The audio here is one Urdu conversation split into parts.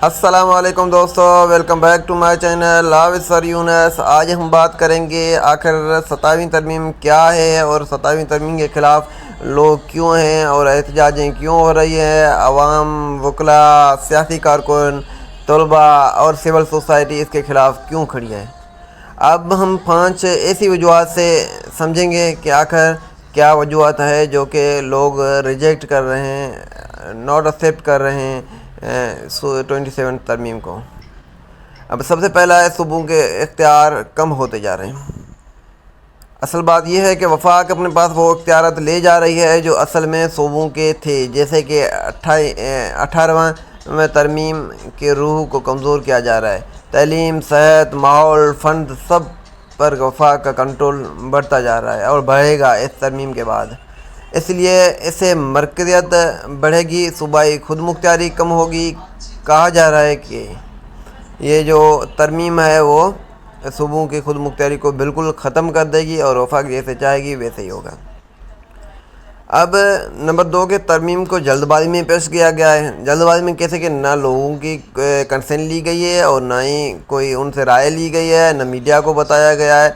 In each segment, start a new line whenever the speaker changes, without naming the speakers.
السلام علیکم دوستو، welcome back to my channel law with sir Younus. آج ہم بات کریں گے آخر 27ویں ترمیم کیا ہے اور 27ویں ترمیم کے خلاف لوگ کیوں ہیں اور احتجاجیں کیوں ہو رہی ہیں۔ عوام، وکلاء، سیاسی کارکن، طلباء اور سول سوسائٹی اس کے خلاف کیوں کھڑی ہے۔ اب ہم 5 ایسی وجوہات سے سمجھیں گے کہ آخر کیا وجوہات ہے جو کہ لوگ ریجیکٹ کر رہے ہیں، ناٹ ایکسیپٹ کر رہے ہیں 27 ترمیم کو۔ اب سب سے پہلا ہے صوبوں کے اختیار کم ہوتے جا رہے ہیں۔ اصل بات یہ ہے کہ وفاق اپنے پاس وہ اختیارات لے جا رہی ہے جو اصل میں صوبوں کے تھے، جیسے کہ 18ویں ترمیم کے روح کو کمزور کیا جا رہا ہے۔ تعلیم، صحت، ماحول، فنڈ، سب پر وفاق کا کنٹرول بڑھتا جا رہا ہے اور بڑھے گا اس ترمیم کے بعد۔ اس لیے اس سے مرکزیت بڑھے گی، صوبائی خود مختاری کم ہوگی۔ کہا جا رہا ہے کہ یہ جو ترمیم ہے وہ صوبوں کی خود مختاری کو بالکل ختم کر دے گی اور وفاق جیسے چاہے گی ویسے ہی ہوگا۔ اب نمبر 2 کے ترمیم کو جلد بازی میں پیش کیا گیا ہے۔ جلد بازی میں کیسے کہ نہ لوگوں کی کنسرن لی گئی ہے اور نہ ہی کوئی ان سے رائے لی گئی ہے، نہ میڈیا کو بتایا گیا ہے،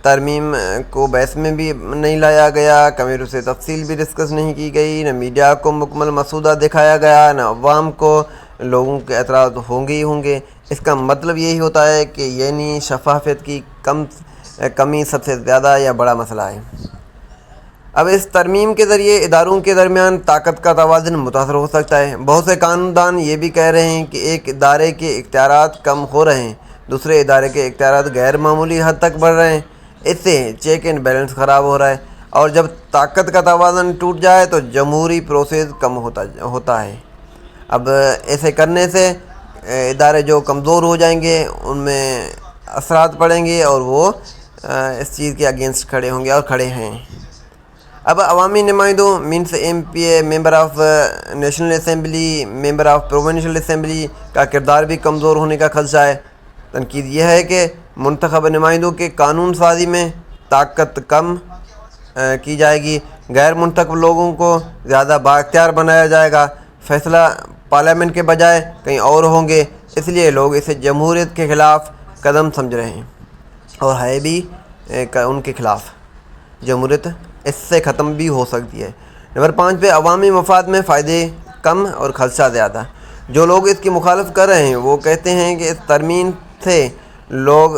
ترمیم کو بحث میں بھی نہیں لایا گیا، کمیٹی سے تفصیل بھی ڈسکس نہیں کی گئی، نہ میڈیا کو مکمل مسودہ دکھایا گیا، نہ عوام کو۔ لوگوں کے اعتراض ہوں گے ہی ہوں گے۔ اس کا مطلب یہی ہوتا ہے کہ یعنی شفافیت کی کمی سب سے زیادہ یا بڑا مسئلہ ہے۔ اب اس ترمیم کے ذریعے اداروں کے درمیان طاقت کا توازن متاثر ہو سکتا ہے۔ بہت سے قانون دان یہ بھی کہہ رہے ہیں کہ ایک ادارے کے اختیارات کم ہو رہے ہیں، دوسرے ادارے کے اختیارات غیر معمولی حد تک بڑھ رہے ہیں۔ اس سے چیک اینڈ بیلنس خراب ہو رہا ہے، اور جب طاقت کا توازن ٹوٹ جائے تو جمہوری پروسیس کم ہوتا ہے۔ اب ایسے کرنے سے ادارے جو کمزور ہو جائیں گے ان میں اثرات پڑیں گے اور وہ اس چیز کے اگینسٹ کھڑے ہوں گے اور کھڑے ہیں۔ اب عوامی نمائندوں means MP، member of national assembly, member of provincial assembly کا کردار بھی کمزور ہونے کا خدشہ ہے۔ تنقید یہ ہے کہ منتخب نمائندوں کے قانون سازی میں طاقت کم کی جائے گی، غیر منتخب لوگوں کو زیادہ بااختیار بنایا جائے گا، فیصلہ پارلیمنٹ کے بجائے کہیں اور ہوں گے۔ اس لیے لوگ اسے جمہوریت کے خلاف قدم سمجھ رہے ہیں اور ہے بھی ان کے خلاف۔ جمہوریت اس سے ختم بھی ہو سکتی ہے۔ نمبر 5 پہ عوامی مفاد میں فائدے کم اور خدشہ زیادہ۔ جو لوگ اس کی مخالفت کر رہے ہیں وہ کہتے ہیں کہ اس ترمیم سے لوگ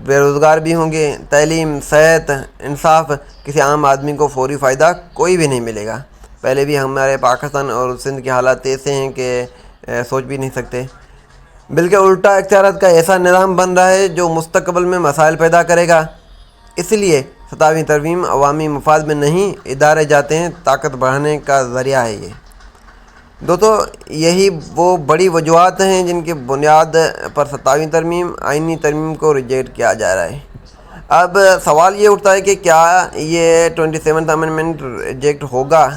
بے روزگار بھی ہوں گے، تعلیم، صحت، انصاف، کسی عام آدمی کو فوری فائدہ کوئی بھی نہیں ملے گا۔ پہلے بھی ہمارے پاکستان اور سندھ کے حالات ایسے ہیں کہ سوچ بھی نہیں سکتے۔ بلکہ الٹا اختیارات کا ایسا نظام بن رہا ہے جو مستقبل میں مسائل پیدا کرے گا۔ اس لیے 27ویں ترمیم عوامی مفاد میں نہیں، ادارے جاتے ہیں طاقت بڑھانے کا ذریعہ ہے۔ یہ دوستو یہی وہ بڑی وجوہات ہیں جن کی بنیاد پر 27ویں ترمیم آئینی ترمیم کو ریجیکٹ کیا جا رہا ہے۔ اب سوال یہ اٹھتا ہے کہ کیا یہ 27th امینڈمنٹ ریجیکٹ ہوگا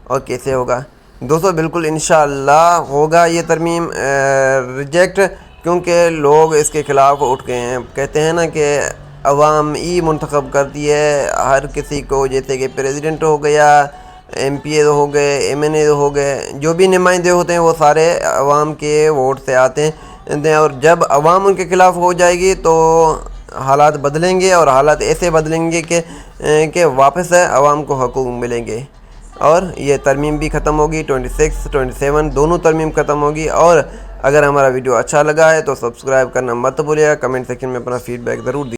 اور کیسے ہوگا؟ دوستو بالکل انشاءاللہ ہوگا یہ ترمیم ریجیکٹ، کیونکہ لوگ اس کے خلاف اٹھ گئے ہیں۔ کہتے ہیں نا کہ عوام ہی منتخب کرتی ہے ہر کسی کو، جیسے کہ پریزیڈنٹ ہو گیا، MP ہو گئے، MNA ہو گئے، جو بھی نمائندے ہوتے ہیں وہ سارے عوام کے ووٹ سے آتے ہیں، اور جب عوام ان کے خلاف ہو جائے گی تو حالات بدلیں گے، اور حالات ایسے بدلیں گے کہ واپس عوام کو حقوق ملیں گے اور یہ ترمیم بھی ختم ہوگی۔ 26، 27 دونوں ترمیم ختم ہوگی۔ اور اگر ہمارا ویڈیو اچھا لگا ہے تو سبسکرائب کرنا مت بھولیے گا، کمنٹ سیکشن میں اپنا فیڈ بیک ضرور دیجیے۔